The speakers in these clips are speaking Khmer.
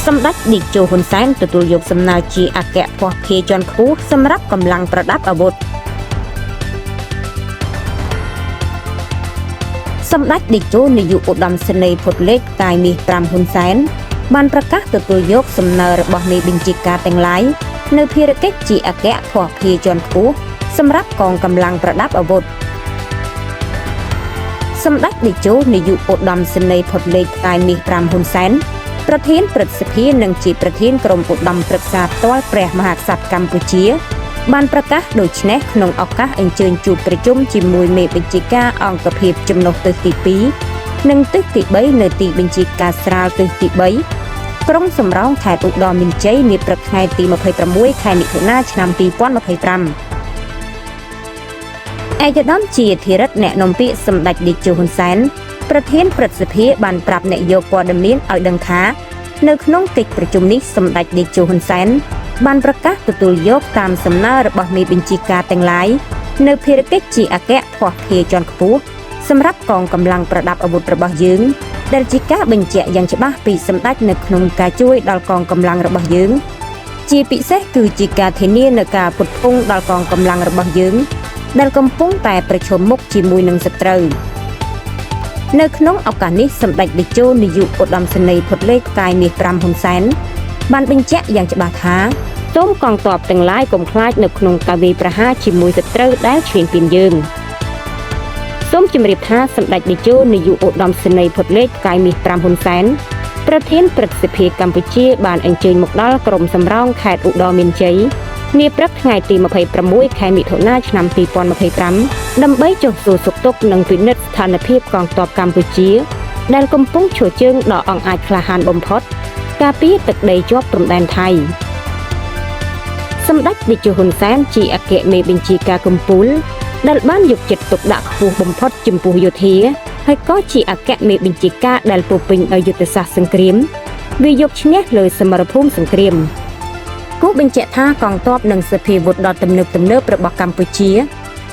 សម្ដេចតេជោហ៊ុនសែនទទួលយកសំណើជាអគ្គភស្តុភារជាន់ខ្ពស់សម្រាប់កម្លាំងប្រដាប់អាវុធសម្ដេចតេជោនាយកឧត្តមសេនីយ៍ផុតលេខកាយមាស5ហ៊ុនសែនបានប្រកាសទទួលយកសំណើរបស់មេបញ្ជាការទាំងឡាយនៅភារកិច្ចជាអគ្គភស្តុភារជាន់ខ្ពស់សម្រាប់កងកម្លាំងប្រដាប់អាវុធសម្ដេចតេជោនាយកឧត្តមសេនីយ៍ផុតលេខកាយមាស5ហ៊ុនសែនប្រធានព្រឹទ្ធសភានិងជាប្រធានក្រុមឧត្តមប្រឹក្សាផ្ទាល់ព្រះមហាក្សត្រកម្ពុជាបានប្រកាសដូច្នេះក្នុងឱកាសអញ្ជើញជួបប្រជុំជាមួយមេបញ្ជាការអង្គភាពចំណុះទិសទី2និងទិសទី3នៅទីបញ្ជាការស្រាលទិសទី3ក្រុងសំរោងខេត្តឧត្តរមានជ័យនាព្រឹកថ្ងៃទី26ខែមិថុនាឆ្នាំ2025ឯកឧត្តមជាធិរិទ្ធអ្នកនាំពាក្យសម្ដេចតេជោហ៊ុនសែនប្រធានព្រឹទ្ធសភាបានប្រាប់អ្នកយកព័ត៌មានឲ្យដឹងថានៅក្នុងកិច្ចប្រជុំនេះសម្ដេចតេជោហ៊ុនសែនបានប្រកាសទទួលយកតាមសំណើរបស់មេបញ្ជាការទាំងឡាយនៅភារកិច្ចជាអគ្គភស្តុភារជាន់ខ្ពស់សម្រាប់កងកម្លាំងប្រដាប់អាវុធរបស់យើងដែលជាការបញ្ជាក់យ៉ាងច្បាស់ពីសម្ដេចនៅក្នុងការជួយដល់កងកម្លាំងរបស់យើងជាពិសេសគឺជាការធានានូវការផ្គត់ផ្គង់ដល់កងកម្លាំងរបស់យើងដែលកំពុងតែប្រឈមមុខជាមួយនឹងសត្រូវនៅក្នុងឱកាសនេះសម្ដេចតេជោនាយកឧត្តមសេនីយ៍ផុតលេខកាយមាស5ហ៊ុនសែនបានបញ្ជាក់យ៉ាងច្បាស់ថាសូមកងទ័ពទាំងឡាយកុំខ្លាចនៅក្នុងការវាយប្រហារជាមួយសត្រូវដែលឈ្លានពានយើងសូមជម្រាបថាសម្ដេចតេជោនាយកឧត្តមសេនីយ៍ផុតលេខកាយមាស5ហ៊ុនសែនប្រធានព្រឹទ្ធសភាកម្ពុជាបានអញ្ជើញមកដល់ក្រុមសំរោងខេត្តឧត្តរមានជ័យនាព្រឹកថ្ងៃទី26ខែមិថុនាឆ្នាំ2025ដើម្បីចុះសួរសុខទុក្ខនិងពិនិត្យស្ថានភាពកងទ័ពកម្ពុជាដែលកំពុងឈរជើងដ៏អង់អាចក្លាហានបំផុតការពារទឹកដីជាប់ព្រំដែនថៃសម្ដេចតេជោហ៊ុនសែនជាអគ្គមេបញ្ជាការកំពូលដែលបានយកចិត្តទុកដាក់ខ្ពស់បំផុតចំពោះយោធាហើយក៏ជាអគ្គមេបញ្ជាការដែលពោពេញដោយយុទ្ធសាស្ត្រសង្គ្រាមវាយកឈ្នះលើសមរភូមិសង្គ្រាមគូបញ្ជាក់ថាកងទ័ពនិងសភាវុធដ៏ទំនើបរបស់កម្ពុជា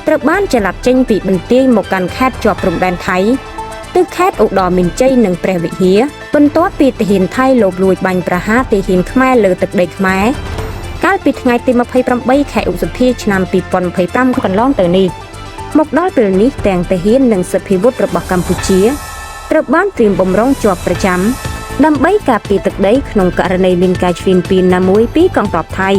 ត្រូវបានចល័តចេញពីបន្ទាយមកកាន់ខេត្តជាប់ព្រំដែនថៃគឺខេត្តឧត្តរមានជ័យនិងព្រះវិហារបន្ទាប់ពីទាហានថៃលបលួចបាញ់ប្រហារទាហានខ្មែរលើទឹកដីខ្មែរកាលពីថ្ងៃទី28ខែឧសភាឆ្នាំ2025កន្លងទៅនេះមកដល់ពេលនេះទាំងទាហាននិងសភាវុធរបស់កម្ពុជាត្រូវបានត្រៀមបំរុងជាប់ប្រចាំដើម្បីការពារទឹកដីក្នុងករណីមានការឈ្លានពានណាមួយពីកងទ័ពថៃ